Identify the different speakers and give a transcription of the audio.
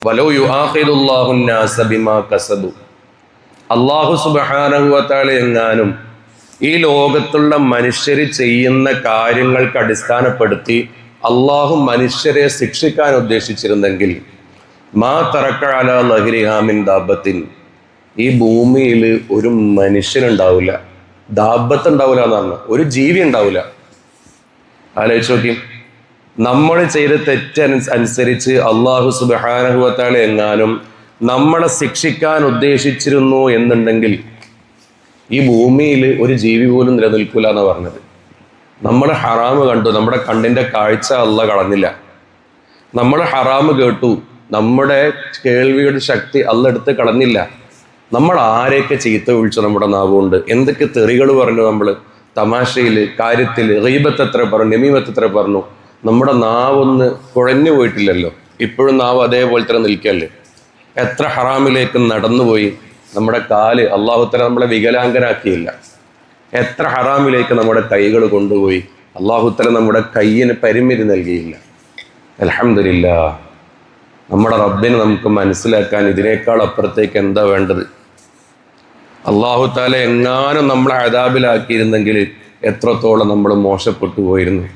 Speaker 1: വലൗ യുആഖിദുല്ലാഹു الناس ബിമാ കസബു. അല്ലാഹു സുബ്ഹാനഹു വ തആല എങ്ങാനും ഈ ലോകത്തുള്ള മനുഷ്യർ ചെയ്യുന്ന കാര്യങ്ങൾക്ക് അടിസ്ഥാനപ്പെടുത്തി അള്ളാഹു മനുഷ്യരെ ശിക്ഷിക്കാൻ ഉദ്ദേശിച്ചിരുന്നെങ്കിൽ മാ തറക്ക അലാ ലഹ്രിഹാ മിൻ ദാബത്തിൻ, ഈ ഭൂമിയിൽ ഒരു മനുഷ്യനുണ്ടാവില്ല, ദാബത്ത് ഉണ്ടാവില്ല എന്നാണ്, ഒരു ജീവി ഉണ്ടാവില്ല. ആലോചിച്ച് നോക്കി, നമ്മൾ ചെയ്ത തെറ്റനുസരിച്ച് അള്ളാഹു സുബ്ഹാനഹു വ തആല എങ്ങാനും നമ്മളെ ശിക്ഷിക്കാൻ ഉദ്ദേശിച്ചിരുന്നു എന്നുണ്ടെങ്കിൽ ഈ ഭൂമിയിൽ ഒരു ജീവി പോലും നിലനിൽക്കില്ല എന്നാണ് പറഞ്ഞത്. നമ്മൾ ഹറാമ് കണ്ടു, നമ്മുടെ കണ്ണിൻ്റെ കാഴ്ച അല്ലാഹ് കളഞ്ഞില്ല. നമ്മൾ ഹറാമ് കേട്ടു, നമ്മുടെ കേൾവിയുടെ ശക്തി അല്ലാഹ് എടുത്ത് കളഞ്ഞില്ല. നമ്മൾ ആരെയൊക്കെ ചീത്ത വിളിച്ചു, നമ്മുടെ നാവുകൊണ്ട് എന്തൊക്കെ തെറികൾ പറഞ്ഞു, നമ്മൾ തമാശയിൽ കാര്യത്തിൽ ഗീബത്ത് എത്ര പറഞ്ഞു, നമീമത്ത് എത്ര പറഞ്ഞു. നമ്മുടെ നാവൊന്ന് കുഴഞ്ഞു പോയിട്ടില്ലല്ലോ, ഇപ്പോഴും നാവ് അതേപോലെ തന്നെ നിൽക്കല്ലേ. എത്ര ഹറാമിലേക്ക് നടന്നുപോയി. നമ്മുടെ കാല് അല്ലാഹു തആല നമ്മളെ വികലാംഗനാക്കിയില്ല. എത്ര ഹറാമിലേക്ക് നമ്മുടെ കൈകൾ കൊണ്ടുപോയി. അല്ലാഹു തആല നമ്മുടെ കയ്യിന് പരിമിതി നൽകിയില്ല. അൽഹംദുലില്ലാഹ്, നമ്മുടെ റബ്ബിനെ നമുക്ക് മനസ്സിലാക്കാൻ ഇതിനേക്കാൾ അപ്പുറത്തേക്ക് എന്താ വേണ്ടത്? അല്ലാഹു തആല എങ്ങാനും നമ്മളെ അദാബിലാക്കിയിരുന്നെങ്കിൽ എത്രത്തോളം നമ്മൾ മോശപ്പെട്ടു പോയിരുന്നു.